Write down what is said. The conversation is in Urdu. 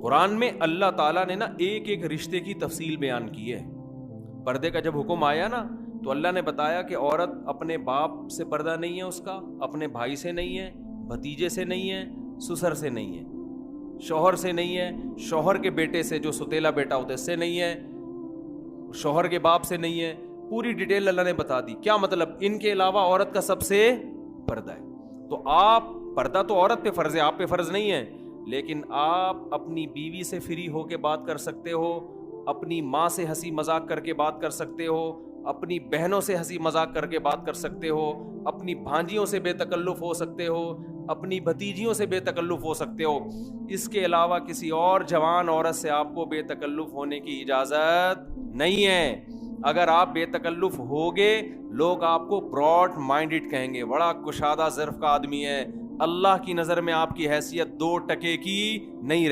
قرآن میں اللہ تعالیٰ نے نا ایک ایک رشتے کی تفصیل بیان کی ہے. پردے کا جب حکم آیا نا تو اللہ نے بتایا کہ عورت اپنے باپ سے پردہ نہیں ہے، اس کا اپنے بھائی سے نہیں ہے، بھتیجے سے نہیں ہے، سسر سے نہیں ہے، شوہر سے نہیں ہے، شوہر کے بیٹے سے جو ستیلا بیٹا ہوتا ہے اس سے نہیں ہے، شوہر کے باپ سے نہیں ہے. پوری ڈیٹیل اللہ نے بتا دی. کیا مطلب؟ ان کے علاوہ عورت کا سب سے پردہ ہے. تو آپ پردہ تو عورت پہ فرض ہے، آپ پہ فرض نہیں ہے، لیکن آپ اپنی بیوی سے فری ہو کے بات کر سکتے ہو، اپنی ماں سے ہنسی مذاق کر کے بات کر سکتے ہو، اپنی بہنوں سے ہنسی مذاق کر کے بات کر سکتے ہو، اپنی بھانجیوں سے بے تکلف ہو سکتے ہو، اپنی بھتیجیوں سے بے تکلف ہو سکتے ہو. اس کے علاوہ کسی اور جوان عورت سے آپ کو بے تکلف ہونے کی اجازت نہیں ہے. اگر آپ بے تکلف ہوگے لوگ آپ کو براڈ مائنڈڈ کہیں گے، بڑا کشادہ ظرف کا آدمی ہے. اللہ کی نظر میں آپ کی حیثیت 2 ٹکے کی نہیں رہے.